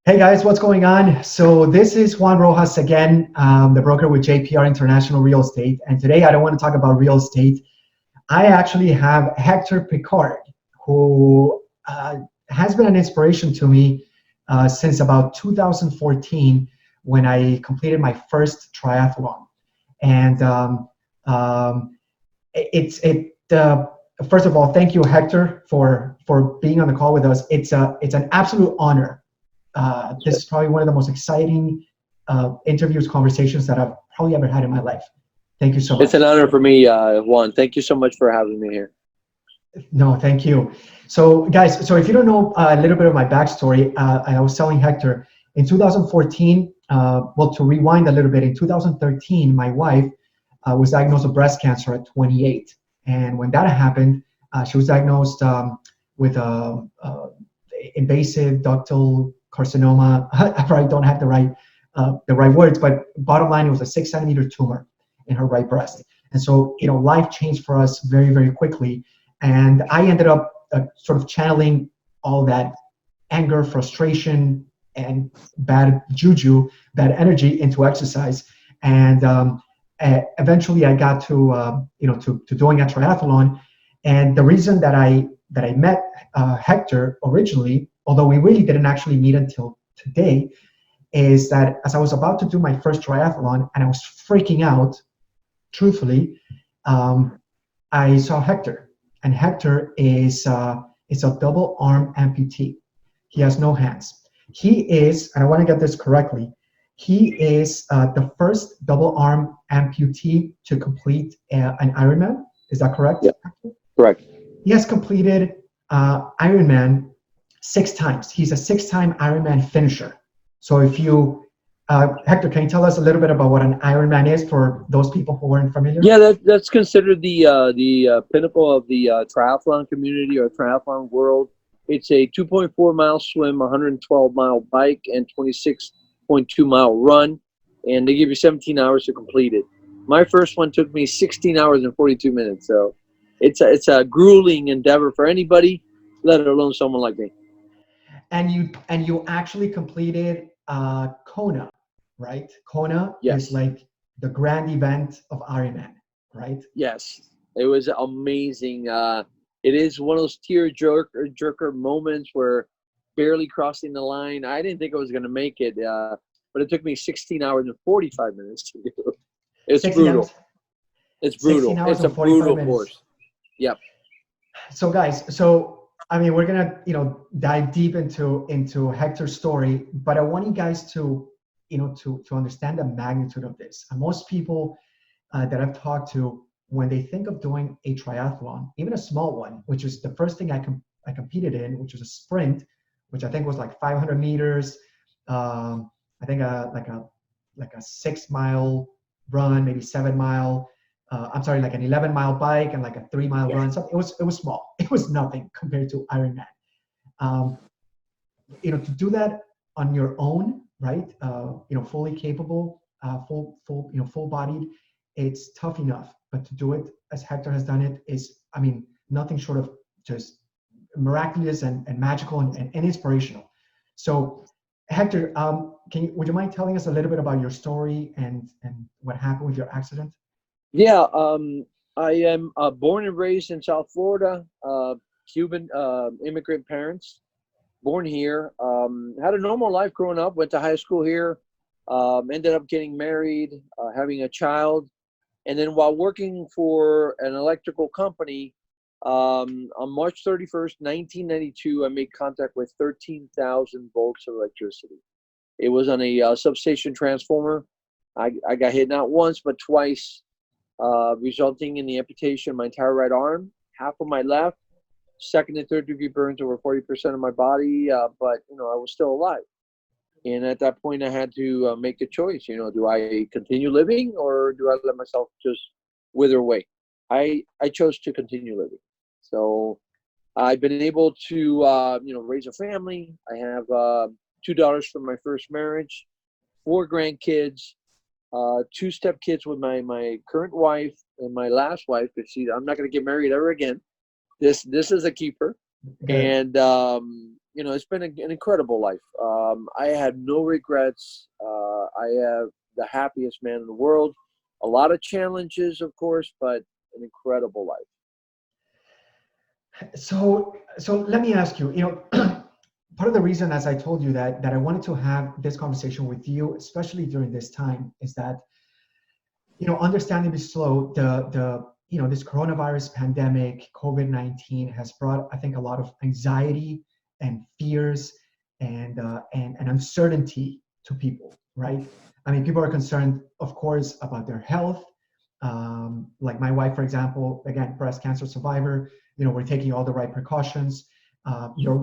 Hey guys, what's going on? So this is Juan Rojas again, the broker with JPR International Real Estate. And today I don't want to talk about real estate. I actually have Hector Picard, who has been an inspiration to me since about 2014 when I completed my first triathlon. And it's it. First of all, thank you, Hector, for being on the call with us. It's an absolute honor. This is probably one of the most exciting interviews, conversations that I've probably ever had in my life. Thank you so much. It's an honor for me, Juan. Thank you so much for having me here. No, thank you. So guys, so if you don't know a little bit of my backstory, I was telling Hector in 2014, well, to rewind a little bit, in 2013, my wife was diagnosed with breast cancer at 28. And when that happened, she was diagnosed with invasive ductal carcinoma. I probably don't have the right words, but bottom line, it was a 6 centimeter tumor in her right breast. And so, life changed for us very, very quickly. And I ended up sort of channeling all that anger, frustration, and bad juju, bad energy into exercise. And eventually I got to doing a triathlon. And the reason that I met Hector originally, although we really didn't actually meet until today, is that as I was about to do my first triathlon and I was freaking out, truthfully, I saw Hector. And Hector is a double arm amputee. He has no hands. He is, and I want to get this correctly, he is the first double arm amputee to complete an Ironman. Is that correct? Yeah, correct. He has completed Ironman 6 times. He's a 6-time Ironman finisher. So if you, Hector, can you tell us a little bit about what an Ironman is for those people who weren't familiar? Yeah, that's considered the pinnacle of the triathlon community or triathlon world. It's a 2.4 mile swim, 112 mile bike, and 26.2 mile run, and they give you 17 hours to complete it. My first one took me 16 hours and 42 minutes. So it's a grueling endeavor for anybody, let alone someone like me. And you actually completed Kona, right? Kona Yes. is like the grand event of Ironman, right? Yes, it was amazing. It is one of those jerker moments where barely crossing the line. I didn't think I was going to make it, but it took me 16 hours and 45 minutes to do. It's brutal. Hours, It's brutal. It's a brutal course. Yep. So guys, I mean, we're gonna dive deep into Hector's story, but I want you guys to to understand the magnitude of this. And most people that I've talked to, when they think of doing a triathlon, even a small one, which is the first thing I competed in, which was a sprint, which I think was like 500 meters. I think like a 6 mile run, maybe 7 mile. I'm sorry, like an 11-mile bike and like a 3 mile run. So it was small. It was nothing compared to Ironman. To do that on your own, right? Fully capable, full bodied, it's tough enough. But to do it as Hector has done it is, I mean, nothing short of just miraculous and magical and inspirational. So, Hector, would you mind telling us a little bit about your story and what happened with your accident? Yeah, I am born and raised in South Florida, Cuban immigrant parents, born here. Had a normal life growing up, went to high school here, ended up getting married, having a child. And then while working for an electrical company, on March 31st, 1992, I made contact with 13,000 volts of electricity. It was on a substation transformer. I got hit not once, but twice, resulting in the amputation of my entire right arm, half of my left, second and third degree burns over 40% of my body, but I was still alive. And at that point, I had to make a choice. Do I continue living or do I let myself just wither away? I chose to continue living. So I've been able to raise a family. I have 2 daughters from my first marriage, 4 grandkids, 2 stepkids with my current wife and my last wife, but I'm not going to get married ever again. This is a keeper. Good. And it's been an incredible life. I had no regrets. I have the happiest man in the world. A lot of challenges, of course, but an incredible life. So let me ask you, part of the reason, as I told you, that I wanted to have this conversation with you, especially during this time, is that, understandably slow, this coronavirus pandemic, COVID-19 has brought, I think, a lot of anxiety and fears and uncertainty to people, right? I mean, people are concerned, of course, about their health. Like my wife, for example, again, breast cancer survivor, we're taking all the right precautions. Your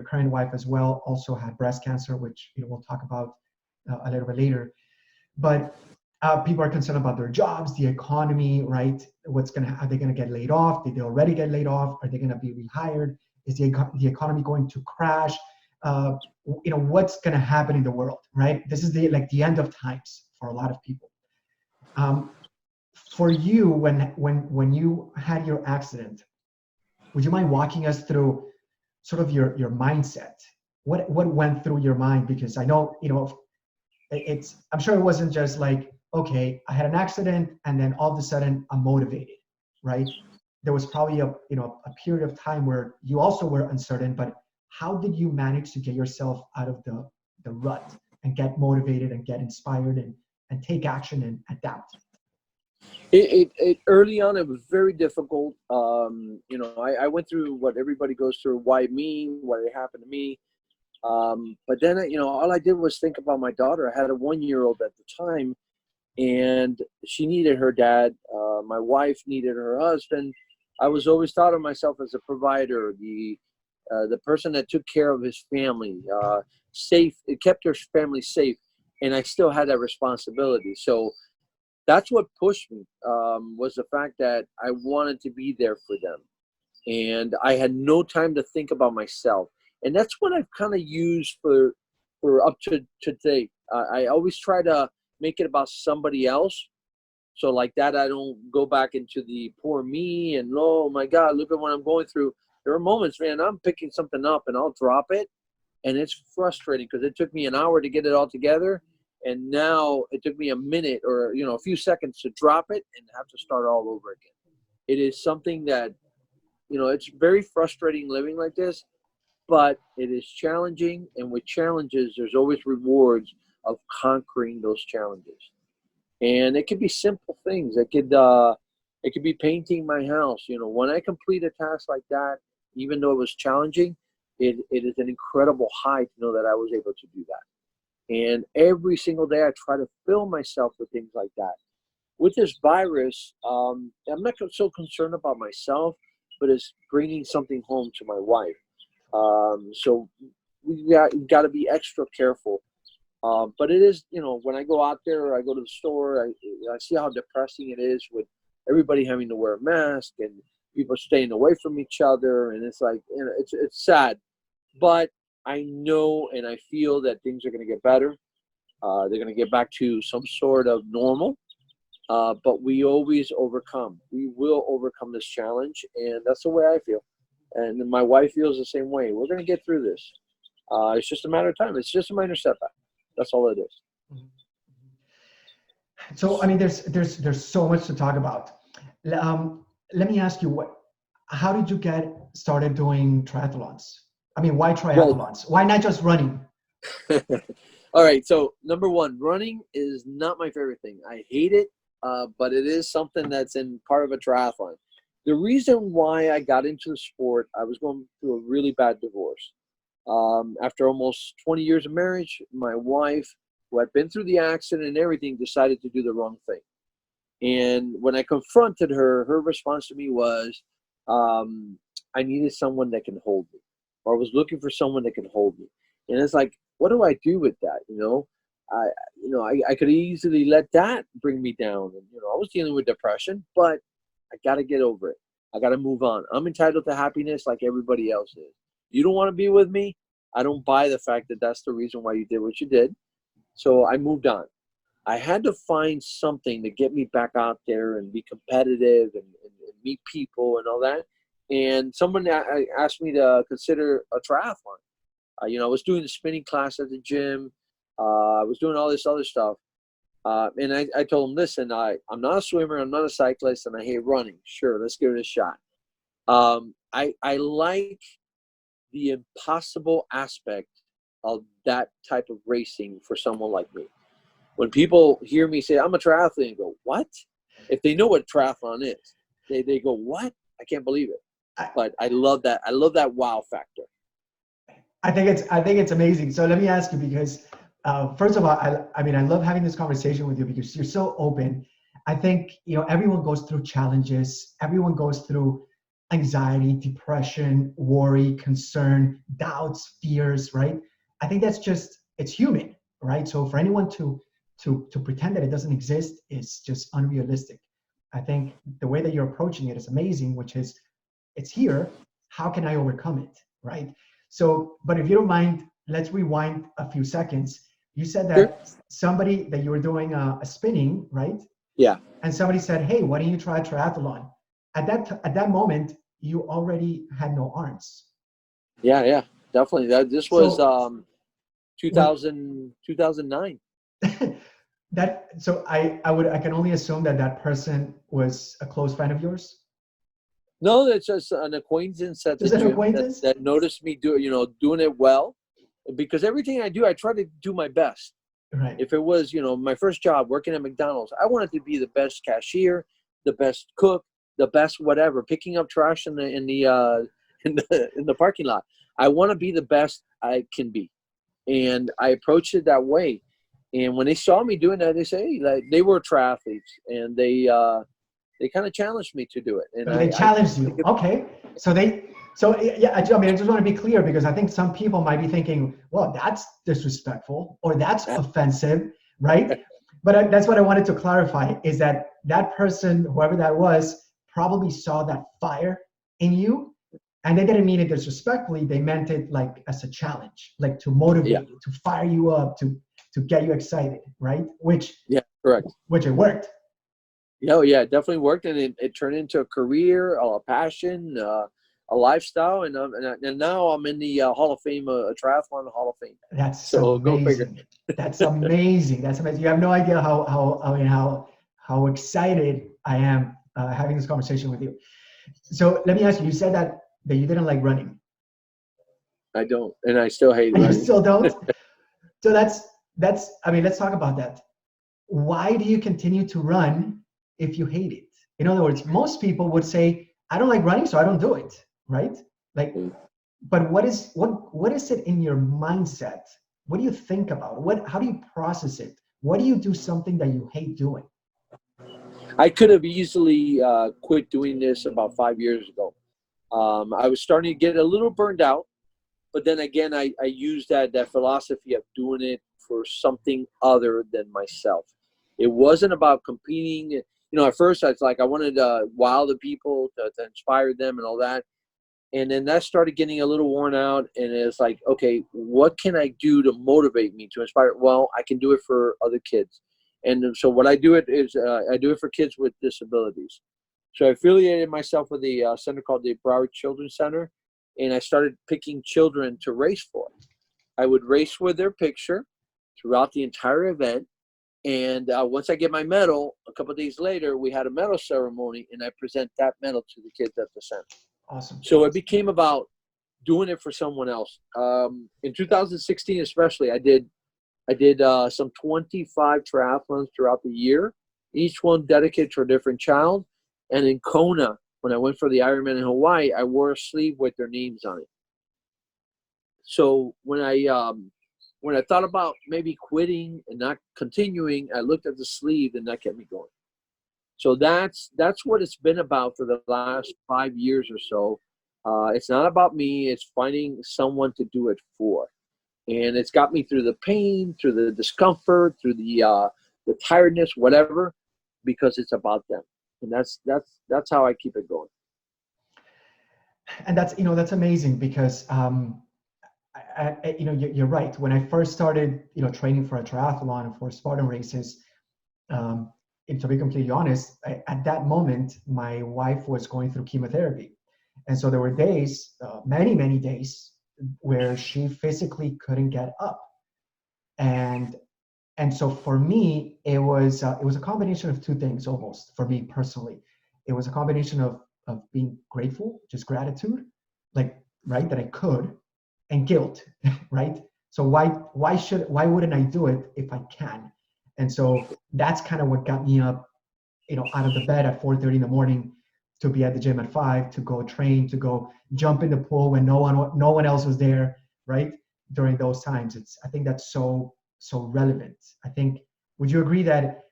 current wife as well, also had breast cancer, which we'll talk about a little bit later. But people are concerned about their jobs, the economy, right? Are they gonna get laid off? Did they already get laid off? Are they gonna be rehired? Is the economy going to crash? What's gonna happen in the world, right? This is the end of times for a lot of people. For you, when you had your accident, would you mind walking us through sort of your mindset? What went through your mind? Because I know, I'm sure it wasn't just like, okay, I had an accident and then all of a sudden I'm motivated, right? There was probably a period of time where you also were uncertain, but how did you manage to get yourself out of the rut and get motivated and get inspired and take action and adapt? It early on, it was very difficult. I went through what everybody goes through. Why me? What happened to me? But then, all I did was think about my daughter. I had a 1-year-old at the time, and she needed her dad. My wife needed her husband. I was always thought of myself as a provider, the person that took care of his family, safe. It kept her family safe, and I still had that responsibility. So that's what pushed me, was the fact that I wanted to be there for them. And I had no time to think about myself. And that's what I've kind of used for up to today. I always try to make it about somebody else. So like that, I don't go back into the poor me and, oh my God, look at what I'm going through. There are moments, man, I'm picking something up and I'll drop it. And it's frustrating because it took me an hour to get it all together. And now it took me a minute or, a few seconds to drop it and have to start all over again. It is something that, it's very frustrating living like this, but it is challenging. And with challenges, there's always rewards of conquering those challenges. And it could be simple things. It could be painting my house. When I complete a task like that, even though it was challenging, it is an incredible high to know that I was able to do that. And every single day I try to fill myself with things like that. With this virus, I'm not so concerned about myself, but it's bringing something home to my wife. So we got to be extra careful. But it is, when I go out there or I go to the store, I see how depressing it is with everybody having to wear a mask and people staying away from each other. And it's like, it's sad. But I know and I feel that things are going to get better. They're going to get back to some sort of normal. But we always overcome. We will overcome this challenge. And that's the way I feel. And my wife feels the same way. We're going to get through this. It's just a matter of time. It's just a minor setback. That's all it is. So, I mean, there's so much to talk about. Let me ask you, how did you get started doing triathlons? I mean, why triathlons? Why not just running? All right. So, number one, running is not my favorite thing. I hate it, but it is something that's in part of a triathlon. The reason why I got into the sport, I was going through a really bad divorce. After almost 20 years of marriage, my wife, who had been through the accident and everything, decided to do the wrong thing. And when I confronted her, her response to me was, I needed someone that can hold me, or I was looking for someone that can hold me. And it's like, what do I do with that? I could easily let that bring me down. And, I was dealing with depression, but I got to get over it. I got to move on. I'm entitled to happiness like everybody else is. You don't want to be with me? I don't buy the fact that that's the reason why you did what you did. So I moved on. I had to find something to get me back out there and be competitive and meet people and all that. And someone asked me to consider a triathlon. I was doing the spinning class at the gym. I was doing all this other stuff. And I told him, listen, I'm not a swimmer, I'm not a cyclist, and I hate running. Sure, let's give it a shot. I like the impossible aspect of that type of racing for someone like me. When people hear me say, I'm a triathlete, and go, what? If they know what triathlon is, they go, what? I can't believe it. But I love that. I love that wow factor. I think it's amazing. So let me ask you, because first of all, I mean, I love having this conversation with you because you're so open. I think, everyone goes through challenges. Everyone goes through anxiety, depression, worry, concern, doubts, fears, right? I think it's human, right? So for anyone to pretend that it doesn't exist is just unrealistic. I think the way that you're approaching it is amazing, which is, it's here. How can I overcome it, right? So, but if you don't mind, let's rewind a few seconds. You said that somebody that you were doing a spinning, right? Yeah. And somebody said, hey, why don't you try triathlon? At that moment, you already had no arms. Yeah, definitely. This was 2009. So I can only assume that person was a close friend of yours. No, that's just an acquaintance at the Just an gym acquaintance? that noticed me doing it well, because everything I do, I try to do my best. Right. If it was, my first job working at McDonald's, I wanted to be the best cashier, the best cook, the best whatever, picking up trash in the parking lot. I want to be the best I can be, and I approached it that way. And when they saw me doing that, they say, hey, like, they were triathletes, and they kind of challenged me to do it. And they challenged you. Okay. So yeah, I mean, I just want to be clear, because I think some people might be thinking, well, that's disrespectful or that's offensive, right? But that's what I wanted to clarify, is that person, whoever that was, probably saw that fire in you, and they didn't mean it disrespectfully. They meant it like as a challenge, like to motivate you, to fire you up, to get you excited, right? Correct. Which it worked. Yeah, it definitely worked, and it turned into a career, a passion, a lifestyle, and now I'm in the Hall of Fame, a Triathlon Hall of Fame. That's so amazing. Go figure. That's amazing. That's amazing. You have no idea how excited I am having this conversation with you. So let me ask you. You said that you didn't like running. I don't, and I still hate running. You still don't. So that's. I mean, let's talk about that. Why do you continue to run if you hate it? In other words, most people would say, I don't like running, so I don't do it, right? Like, but what is it in your mindset? What do you think about? How do you process it? Why do you do something that you hate doing? I could have easily quit doing this about 5 years ago. I was starting to get a little burned out, but then again, I used that philosophy of doing it for something other than myself. It wasn't about competing. At first I was like, I wanted to wow the people, to inspire them and all that. And then that started getting a little worn out. And it's like, okay, what can I do to motivate me, to inspire? Well, I can do it for other kids. And so what I do it is I do it for kids with disabilities. So I affiliated myself with a center called the Broward Children's Center. And I started picking children to race for. I would race with their picture throughout the entire event. And once I get my medal, a couple of days later, we had a medal ceremony, and I present that medal to the kids at the center. Awesome. So it became about doing it for someone else. In 2016, especially, I did some 25 triathlons throughout the year, each one dedicated to a different child. And in Kona, when I went for the Ironman in Hawaii, I wore a sleeve with their names on it. So when I thought about maybe quitting and not continuing, I looked at the sleeve, and that kept me going. So that's what it's been about for the last 5 years or so. It's not about me. It's finding someone to do it for. And it's got me through the pain, through the discomfort, through the tiredness, whatever, because it's about them. And that's how I keep it going. And that's amazing, because you're right. When I first started, training for a triathlon and for Spartan races, and to be completely honest, at that moment, my wife was going through chemotherapy. And so there were days, many days, where she physically couldn't get up. And so for me, it was a combination of two things almost for me personally. It was a combination of being grateful, just gratitude, like, right, that I could, and guilt, right? So why wouldn't I do it if I can? And so that's kind of what got me up, out of the bed at 4:30 in the morning to be at the gym at 5, to go train, to go jump in the pool when no one else was there, right? During those times, I think that's so relevant. I think, would you agree that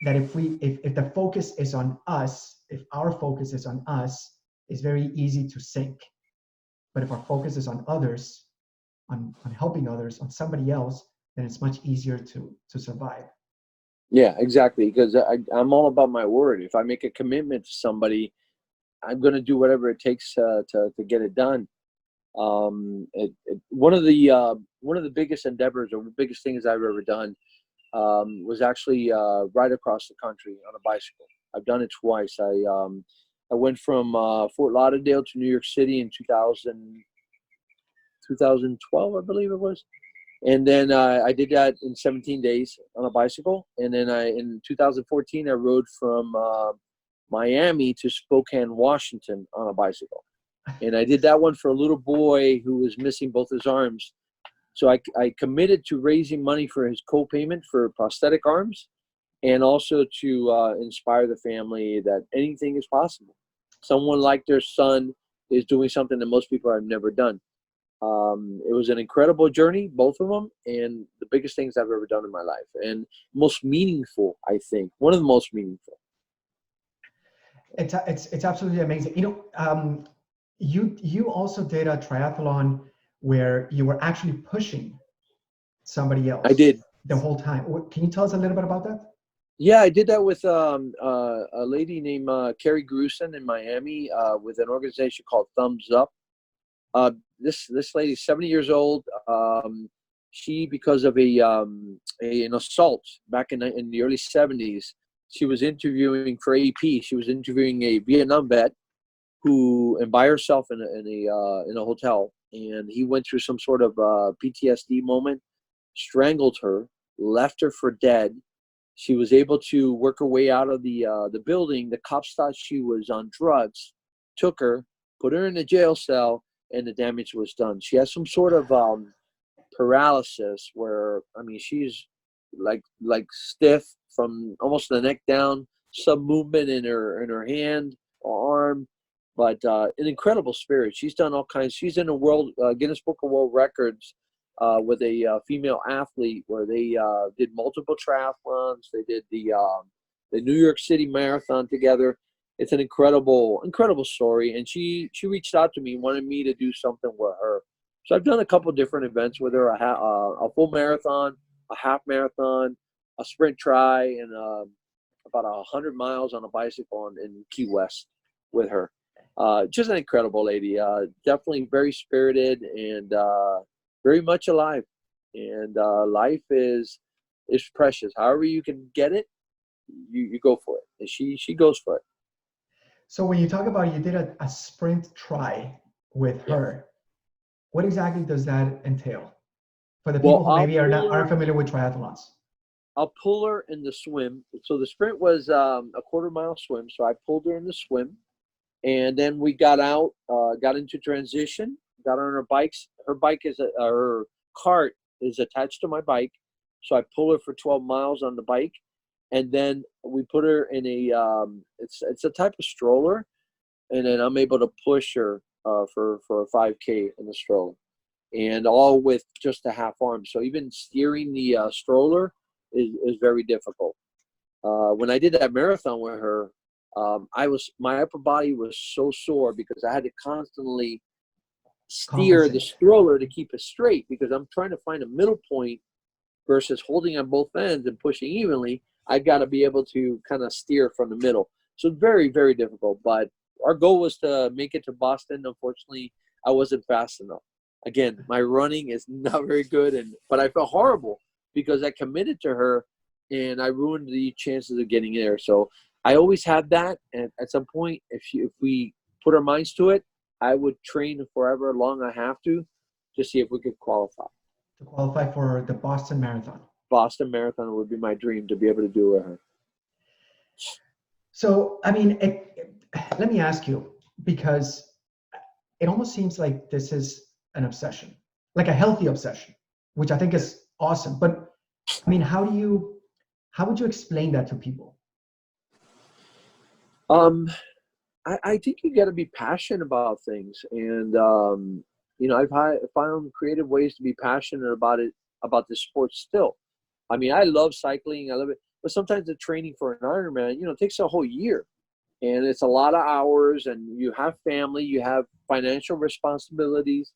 if the focus is on us, if our focus is on us, it's very easy to sink. But if our focus is on others, on helping others, on somebody else, then it's much easier to survive. Yeah, exactly. Because I'm all about my word. If I make a commitment to somebody, I'm going to do whatever it takes to get it done. One of the biggest endeavors or biggest things I've ever done was actually ride across the country on a bicycle. I've done it twice. I went from Fort Lauderdale to New York City in 2012, I believe it was. And then I did that in 17 days on a bicycle. And then in 2014, I rode from Miami to Spokane, Washington on a bicycle. And I did that one for a little boy who was missing both his arms. So I committed to raising money for his co-payment for prosthetic arms, and also to inspire the family that anything is possible. Someone like their son is doing something that most people have never done. It was an incredible journey, both of them, and the biggest things I've ever done in my life, and most meaningful, I think. One of the most meaningful. It's absolutely amazing. You also did a triathlon where you were actually pushing somebody else. I did. The whole time. Can you tell us a little bit about that? Yeah, I did that with a lady named Carrie Grusin in Miami with an organization called Thumbs Up. This lady's 70 years old. She, because of an assault back in the early 70s, she was interviewing for AP. She was interviewing a Vietnam vet who, and by herself in a hotel, and he went through some sort of PTSD moment, strangled her, left her for dead. She was able to work her way out of the building. The cops thought she was on drugs, took her, put her in a jail cell, and the damage was done. She has some sort of paralysis where, she's like stiff from almost the neck down, some movement in her hand or arm, but an incredible spirit. She's done all kinds. She's in the world Guinness Book of World Records with a female athlete where they did multiple triathlons. They did the New York City Marathon together. It's an incredible story. And she reached out to me, wanted me to do something with her. So I've done a couple different events with her, a full marathon, a half marathon, a sprint tri, and about 100 miles on a bicycle in Key West with her. Just an incredible lady. Definitely very spirited and very much alive. And life is precious. However you can get it, you go for it. And she goes for it. So when you talk about you did a sprint tri with her, what exactly does that entail? For the people who maybe aren't familiar with triathlons. I'll pull her in the swim. So the sprint was a quarter-mile swim. So I pulled her in the swim. And then we got out, got into transition, got on her bikes. Her bike her cart is attached to my bike. So I pull her for 12 miles on the bike. And then we put her in it's a type of stroller. And then I'm able to push her for a 5K in the stroller. And all with just a half arm. So even steering the stroller is very difficult. When I did that marathon with her, my upper body was so sore because I had to constantly steer the stroller to keep it straight, because I'm trying to find a middle point versus holding on both ends and pushing evenly. I got to be able to kind of steer from the middle. So very, very difficult. But our goal was to make it to Boston. Unfortunately, I wasn't fast enough. Again, my running is not very good, but I felt horrible because I committed to her and I ruined the chances of getting there. So I always had that, and at some point, if we put our minds to it, I would train forever long I have to. to see if we could qualify. To qualify for the Boston Marathon. Boston Marathon would be my dream to be able to do with her. So, I mean, let me ask you, because it almost seems like this is an obsession, like a healthy obsession, which I think is awesome. But I mean, how would you explain that to people? I think you got to be passionate about things, and I've found creative ways to be passionate about it, about this sport still. I mean, I love cycling, I love it, but sometimes the training for an Ironman, takes a whole year, and it's a lot of hours, and you have family, you have financial responsibilities.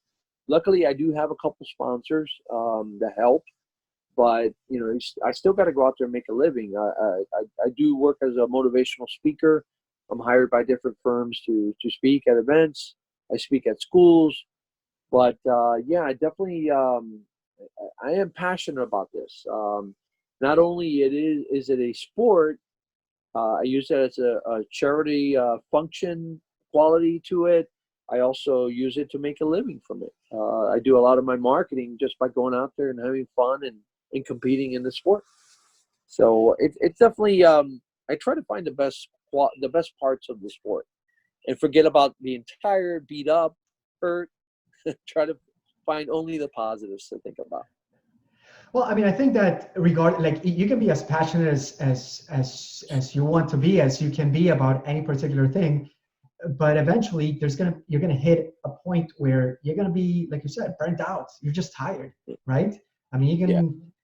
Luckily, I do have a couple sponsors that help, but I still got to go out there and make a living. I do work as a motivational speaker. I'm hired by different firms to speak at events. I speak at schools, but yeah, I definitely I am passionate about this. Not only is it a sport, I use it as a charity function quality to it. I also use it to make a living from it. I do a lot of my marketing just by going out there and having fun and competing in the sport. So it's definitely I try to find the best parts of the sport and forget about being tired, beat up, hurt. Try to find only the positives to think about. Well, I mean, I think that like you can be as passionate as you want to be, as you can be about any particular thing, but eventually you're gonna hit a point where you're gonna be, like you said, burnt out. You're just tired, right? I mean,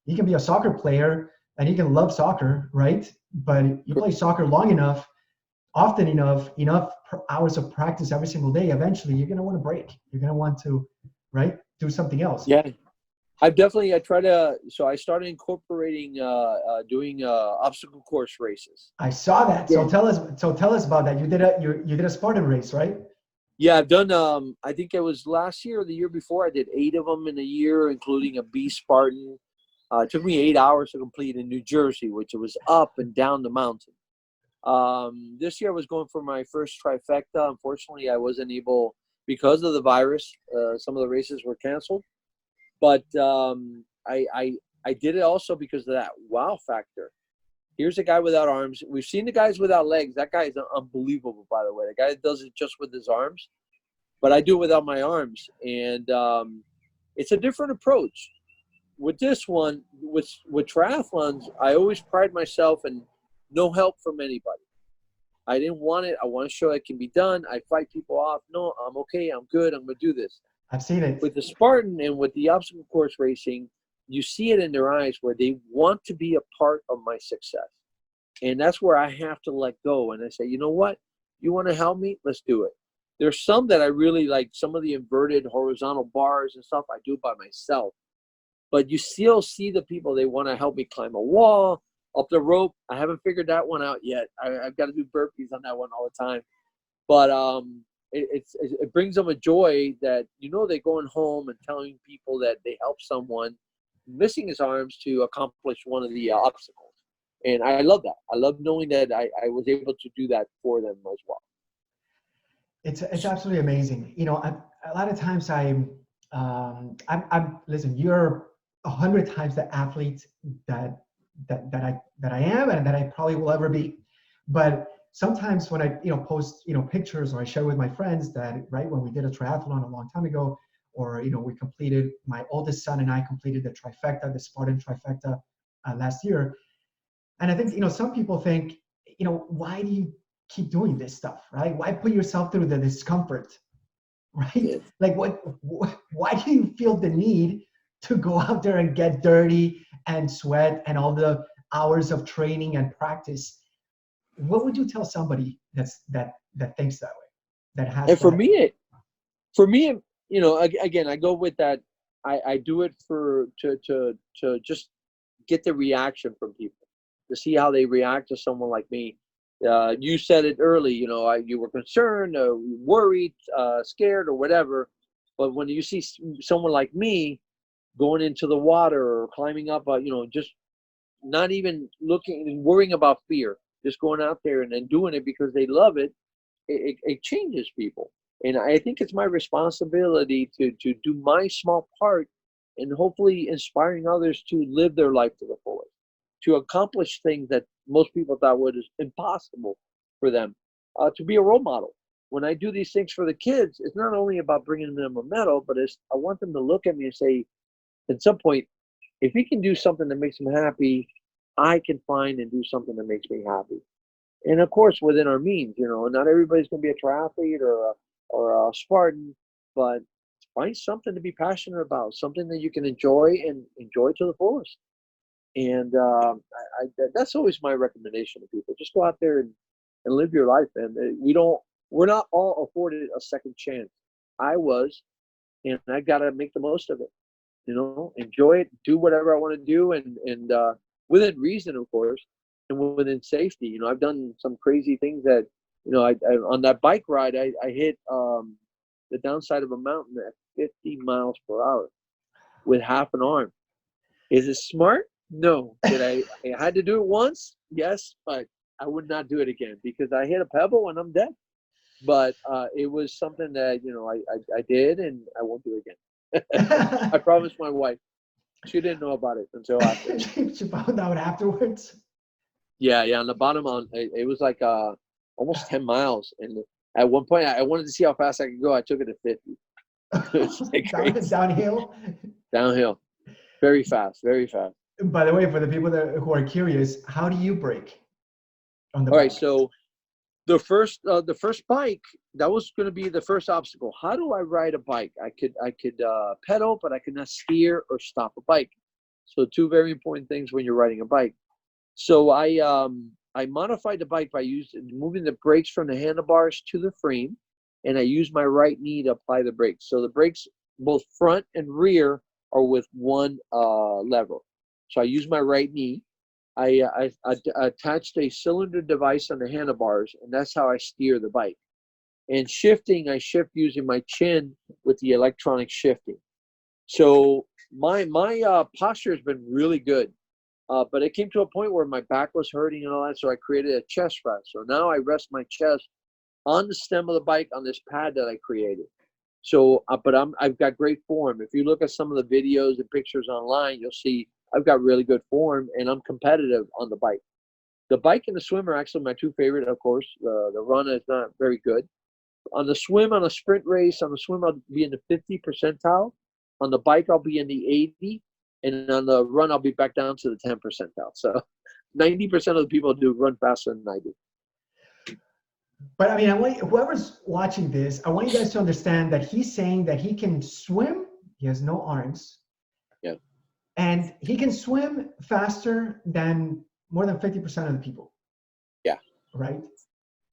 you can be a soccer player and you can love soccer, right? But you play soccer long enough, often enough hours of practice every single day, eventually you're going to want to break. You're going to want to, right, do something else. Yeah, I started incorporating doing obstacle course races. I saw that. Yeah. So tell us about that. You did a Spartan race, right? Yeah, I've done I think it was last year or the year before. I did 8 of them in a year, including a B Spartan. It took me 8 hours to complete in New Jersey, which was up and down the mountain. This year I was going for my first trifecta. Unfortunately, I wasn't able, because of the virus, some of the races were canceled. But I did it also because of that wow factor. Here's a guy without arms. We've seen the guys without legs. That guy is unbelievable, by the way. The guy that does it just with his arms. But I do it without my arms. And it's a different approach. With this one, with triathlons, I always pride myself in no help from anybody. I didn't want it. I want to show it can be done. I fight people off. No, I'm okay. I'm good. I'm going to do this. I've seen it. With the Spartan and with the obstacle course racing, you see it in their eyes where they want to be a part of my success. And that's where I have to let go. And I say, you know what? You want to help me? Let's do it. There's some that I really like, some of the inverted horizontal bars and stuff I do by myself. But you still see the people, they want to help me climb a wall, up the rope. I haven't figured that one out yet. I've got to do burpees on that one all the time. But it brings them a joy that, they're going home and telling people that they helped someone missing his arms to accomplish one of the obstacles. And I love that. I love knowing that I was able to do that for them as well. It's absolutely amazing. A lot of times I'm listen, you're 100 times the athlete that I am and that I probably will ever be. But sometimes when I post pictures, or I share with my friends that, right, when we did a triathlon a long time ago, or we completed, my oldest son and I completed the trifecta, the Spartan trifecta last year. And I think some people think, why do you keep doing this stuff, right? Why put yourself through the discomfort, right? Yeah. Like why do you feel the need to go out there and get dirty and sweat and all the hours of training and practice? What would you tell somebody that thinks that way, that has? And for me, again, I go with that. I do it to just get the reaction from people, to see how they react to someone like me. You said it early, you were concerned, worried, scared, or whatever. But when you see someone like me going into the water or climbing up, just not even looking and worrying about fear, just going out there and then doing it because they love it, it changes people. And I think it's my responsibility to do my small part and hopefully inspiring others to live their life to the fullest, to accomplish things that most people thought was impossible for them, to be a role model. When I do these things for the kids, it's not only about bringing them a medal, but I want them to look at me and say, at some point, if he can do something that makes him happy, I can find and do something that makes me happy. And of course, within our means, not everybody's going to be a triathlete or a Spartan, but find something to be passionate about, something that you can enjoy and enjoy to the fullest. And that's always my recommendation to people. Just go out there and live your life. And we're not all afforded a second chance. I was, and I got to make the most of it. Enjoy it, do whatever I want to do, and within reason, of course, and within safety. I've done some crazy things that, I on that bike ride, I hit the downside of a mountain at 50 miles per hour with half an arm. Is it smart? No. Did I had to do it once? Yes, but I would not do it again because I hit a pebble and I'm dead. But it was something that, I did, and I won't do it again. I promised my wife. She didn't know about it until after. She found out afterwards. Yeah. On the bottom, it was like almost 10 miles, and at one point I wanted to see how fast I could go. I took it to 50. It's like Downhill. Downhill, very fast, very fast. By the way, for the people who are curious, how do you brake on the All bike? right, so the first bike, that was going to be the first obstacle. How do I ride a bike? I could pedal, but I could not steer or stop a bike. So two very important things when you're riding a bike. So I modified the bike by moving the brakes from the handlebars to the frame, and I used my right knee to apply the brakes. So the brakes, both front and rear, are with one lever. So I use my right knee. I attached a cylinder device on the handlebars, and that's how I steer the bike. And shifting, I shift using my chin with the electronic shifting. So my posture has been really good, but it came to a point where my back was hurting and all that, so I created a chest rest. So now I rest my chest on the stem of the bike on this pad that I created. So, but I've got great form. If you look at some of the videos and pictures online, you'll see I've got really good form, and I'm competitive on the bike. The bike and the swim are actually my two favorite, of course. The run is not very good. On the swim, on a sprint race, on the swim, I'll be in the 50 percentile. On the bike, I'll be in the 80. And on the run, I'll be back down to the 10 percentile. So 90% of the people do run faster than I do. But I mean, whoever's watching this, I want you guys to understand that he's saying that he can swim. He has no arms. Yeah. And he can swim faster than more than 50% of the people. Yeah. Right.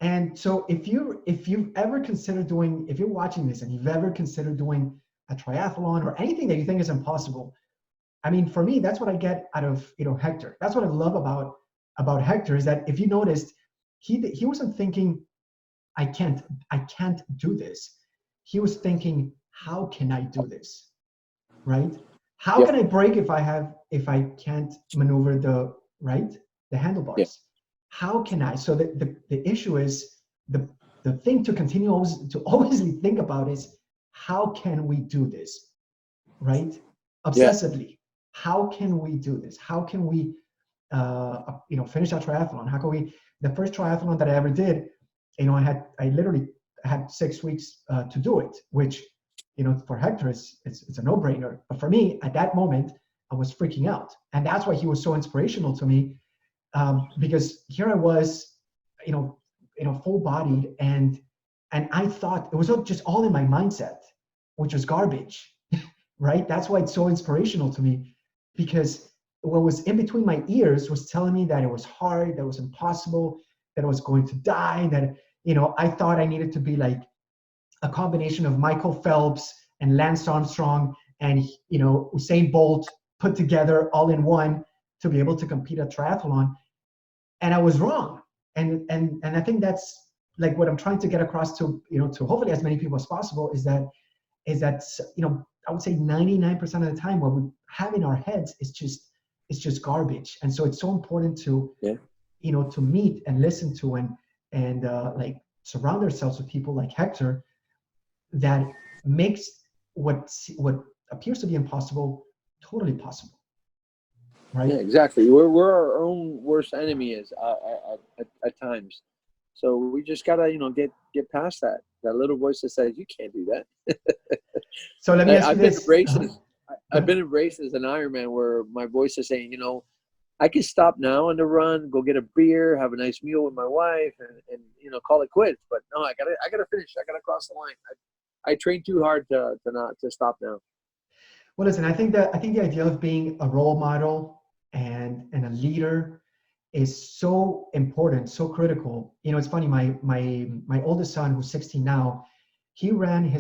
And so if you've ever considered doing, if you're watching this and you've ever considered doing a triathlon or anything that you think is impossible, I mean, for me, that's what I get out of, Hector. That's what I love about Hector, is that if you noticed, he wasn't thinking, I can't do this. He was thinking, how can I do this? Right? How can I brake if I can't maneuver the handlebars? Yeah. How can I? So the issue is the thing to continue always think about is, how can we do this? Right? Obsessively. Yeah. How can we do this? How can we finish our triathlon? How can we? The first triathlon that I ever did, I literally had 6 weeks to do it, which, for Hector, it's a no-brainer. But for me, at that moment, I was freaking out. And that's why he was so inspirational to me, because here I was, full-bodied, and I thought it was just all in my mindset, which was garbage, right? That's why it's so inspirational to me, because what was in between my ears was telling me that it was hard, that it was impossible, that I was going to die, that, I thought I needed to be like a combination of Michael Phelps and Lance Armstrong and, Usain Bolt put together all in one to be able to compete at triathlon. And I was wrong. And I think that's like what I'm trying to get across to, to hopefully as many people as possible, is that, I would say 99% of the time what we have in our heads is just garbage. And so it's so important to, to meet and listen to and like surround ourselves with people like Hector, that makes what appears to be impossible totally possible, right? Yeah, exactly. We're our own worst enemy is at times. So we just gotta, get past that little voice that says you can't do that. So let me ask you I've been in this. races. Go I've ahead. been in races an Ironman where my voice is saying, I can stop now on the run, go get a beer, have a nice meal with my wife, and call it quits. But no, I gotta finish. I gotta cross the line. I train too hard to stop now. Well, listen, I think the idea of being a role model and a leader is so important, so critical. It's funny. My oldest son, who's 16 now, he ran he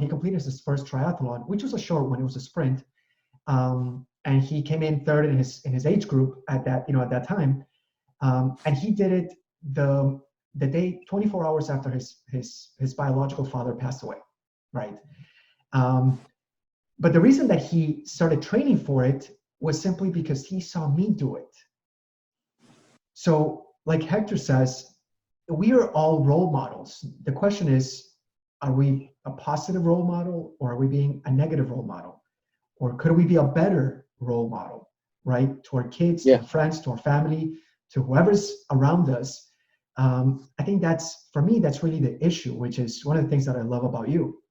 completed his first triathlon, which was a short one. It was a sprint, and he came in third in his age group at that time, and he did it the day 24 hours after his biological father passed away, right? Um, but the reason that he started training for it was simply because he saw me do it. So, like Hector says, we are all role models. The question is, are we a positive role model or are we being a negative role model? Or could we be a better role model, right? To our kids, to Yeah. our friends, to our family, to whoever's around us. I think for me, that's really the issue, which is one of the things that I love about you.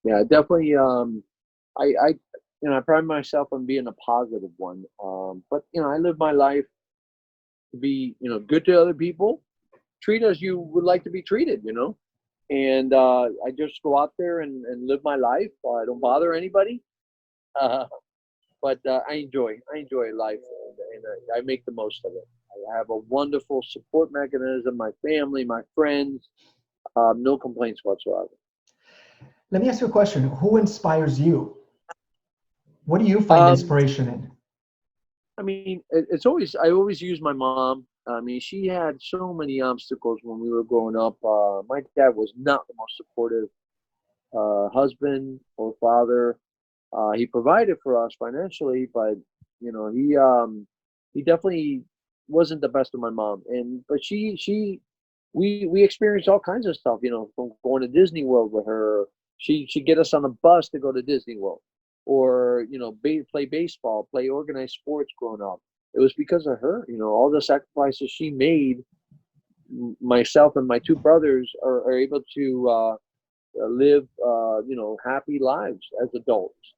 Yeah, definitely. I pride myself on being a positive one. But I live my life to be, good to other people, treat as you would like to be treated, and I just go out there and live my life. I don't bother anybody, uh, but I enjoy life, and I make the most of it. I have a wonderful support mechanism, my family, my friends, no complaints whatsoever. Let me ask you a question. Who inspires you? What do you find Um, inspiration in? I mean, I always use my mom. I mean, she had so many obstacles when we were growing up. My dad was not the most supportive husband or father. He provided for us financially, but he definitely wasn't the best of my mom. But we experienced all kinds of stuff. From going to Disney World with her. She'd get us on a bus to go to Disney World, or play baseball, play organized sports growing up. It was because of her. All the sacrifices she made. Myself and my two brothers are able to live happy lives as adults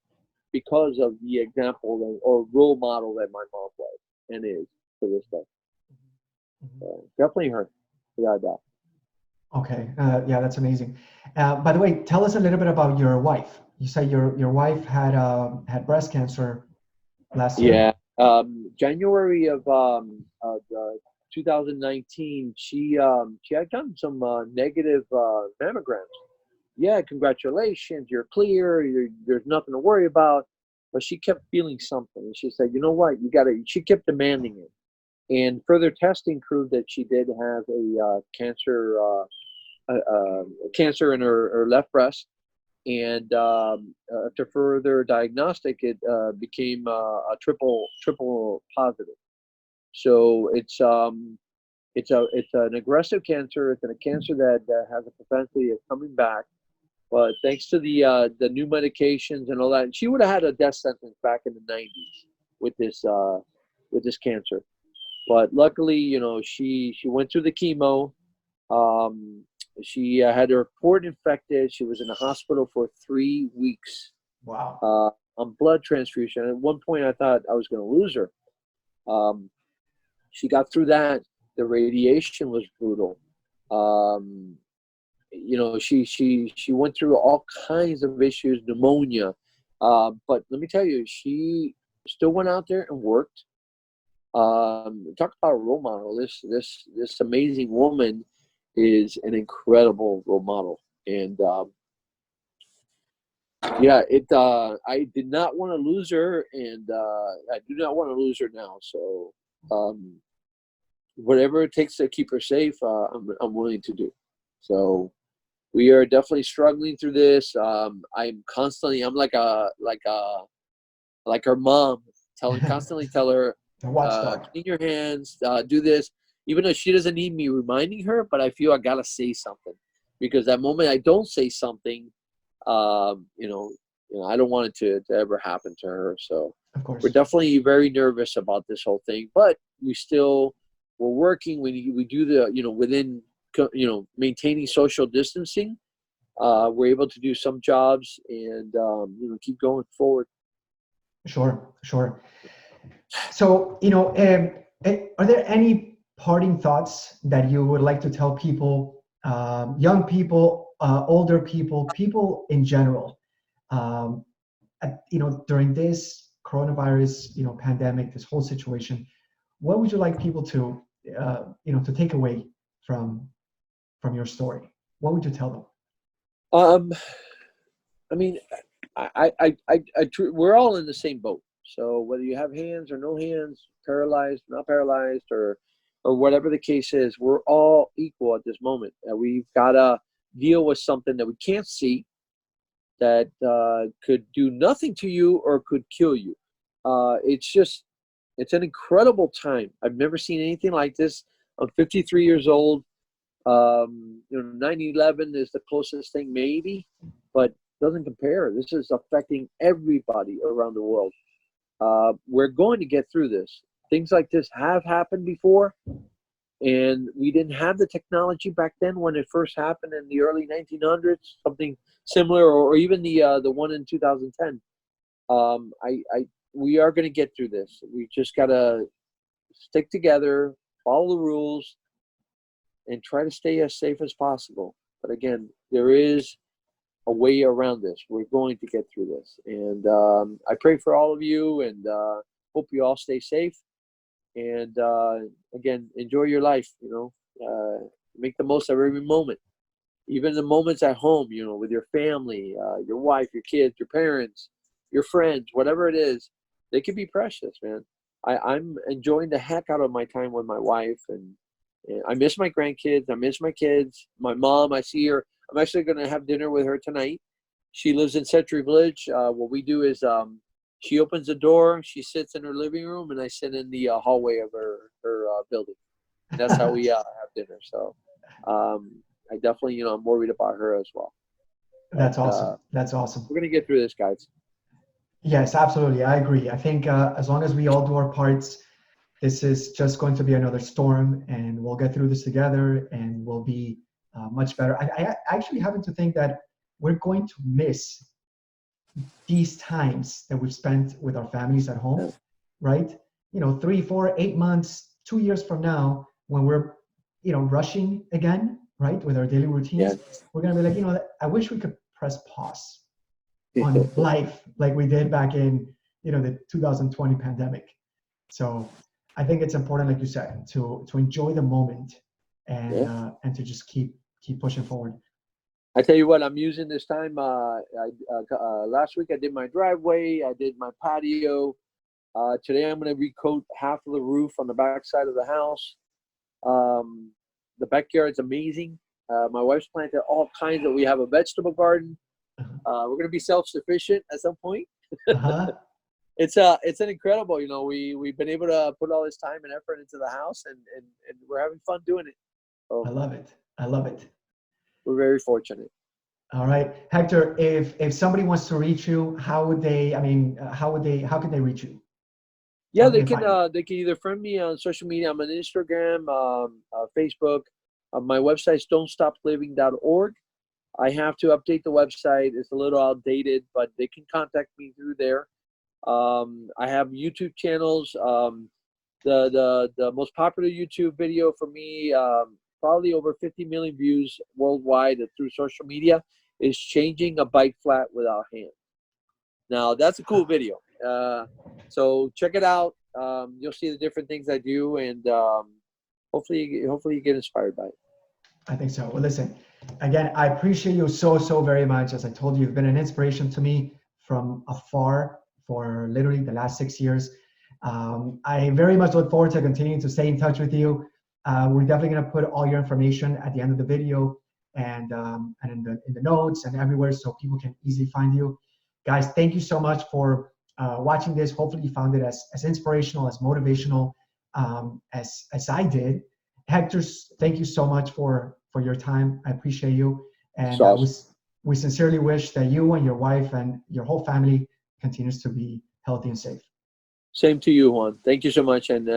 because of the example or role model that my mom was and is to this day. Definitely her, without a doubt. Okay, yeah, that's amazing. By the way, tell us a little bit about your wife. You say your wife had breast cancer last year. Yeah, January of 2019, she had gotten some negative mammograms. Yeah, congratulations, you're clear. There's nothing to worry about. But she kept feeling something, and she said, "You know what? You got to." She kept demanding it, and further testing proved that she did have a cancer in her left breast. And to further diagnostic, it became a triple positive. So it's an aggressive cancer. It's a cancer that has a propensity of coming back. But thanks to the new medications and all that, and she would have had a death sentence back in the 90s with this cancer. But luckily, she went through the chemo. Um, she had her port infected. She was in the hospital for 3 weeks Wow. on blood transfusion. At one point, I thought I was going to lose her. Um, she got through that. The radiation was brutal. Um, she went through all kinds of issues, pneumonia. But let me tell you, she still went out there and worked. Talk about a role model. This amazing woman is an incredible role model, and yeah, I did not want to lose her, and I do not want to lose her now. So whatever it takes to keep her safe, I'm willing to do. So we are definitely struggling through this. I'm like her mom, constantly tell her, The watchdog. clean your hands, do this, even though she doesn't need me reminding her, but I feel I gotta say something. because that moment I don't say something, I don't want it to ever happen to her. So Of we're course. definitely very nervous about this whole thing, but we're working. We do the, within, maintaining social distancing. We're able to do some jobs and, keep going forward. Sure, sure. So, are there any parting thoughts that you would like to tell people, young people, older people, people in general, um, during this coronavirus, pandemic, this whole situation? What would you like people to, to take away from your story? What would you tell them? Um, I mean, we're all in the same boat. So whether you have hands or no hands, paralyzed, not paralyzed, or whatever the case is, we're all equal at this moment. We've got to deal with something that we can't see, that could do nothing to you or could kill you. It's an incredible time. I've never seen anything like this. I'm 53 years old. 9/11 is the closest thing maybe, but doesn't compare. This is affecting everybody around the world. We're going to get through this. Things like this have happened before, and we didn't have the technology back then when it first happened in the early 1900s, something similar, or even the one in 2010. We are going to get through this. We just got to stick together, follow the rules, and try to stay as safe as possible. But again, there is a way around this. We're going to get through this. And I pray for all of you, and hope you all stay safe. And again, enjoy your life, make the most of every moment. Even the moments at home, with your family, your wife, your kids, your parents, your friends, whatever it is, they can be precious, man. I'm enjoying the heck out of my time with my wife, and I miss my grandkids. I miss my kids. My mom, I see her. I'm actually going to have dinner with her tonight. She lives in Century Village. What we do is she opens the door, she sits in her living room, and I sit in the hallway of her building. And that's how we have dinner. So I definitely, I'm worried about her as well. That's awesome. That's awesome. We're going to get through this, guys. Yes, absolutely. I agree. I think as long as we all do our parts, this is just going to be another storm, and we'll get through this together, and we'll be much better. I actually happen to think that we're going to miss these times that we've spent with our families at home, right? 3, 4, 8 months, 2 years from now, when we're, rushing again, right, with our daily routines, we're going to be like, I wish we could press pause on life like we did back in, the 2020 pandemic. So I think it's important, like you said, to enjoy the moment and to just keep pushing forward. I tell you what, I'm using this time. Last week I did my driveway, I did my patio. Today I'm going to recoat half of the roof on the back side of the house. The backyard's amazing. My wife's planted all kinds of. We have a vegetable garden. We're going to be self-sufficient at some point. Uh-huh. It's an incredible. We've been able to put all this time and effort into the house, and we're having fun doing it. So I love it. I love it. We're very fortunate. All right, Hector. If somebody wants to reach you, how can they reach you? Yeah, they can either friend me on social media. I'm on Instagram, Facebook. My website's don'tstopliving.org. I have to update the website. It's a little outdated, but they can contact me through there. I have YouTube channels. The most popular YouTube video for me, probably over 50 million views worldwide through social media, is changing a bike flat without hands. Now that's a cool video. So check it out. You'll see the different things I do, and hopefully you get inspired by it. I think so. Well, listen, again, I appreciate you so very much. As I told you, you've been an inspiration to me from afar for literally the last 6 years. I very much look forward to continuing to stay in touch with you. We're definitely going to put all your information at the end of the video and in the notes and everywhere, so people can easily find you. Guys, thank you so much for watching this. Hopefully you found it as inspirational, as motivational as I did. Hector, thank you so much for your time. I appreciate you, and Sauce. we sincerely wish that you and your wife and your whole family continues to be healthy and safe. Same to you, Juan. Thank you so much, and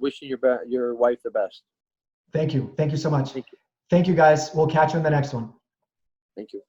wishing your wife the best. Thank you so much. Thank you. Thank you, guys. We'll catch you on the next one. Thank you.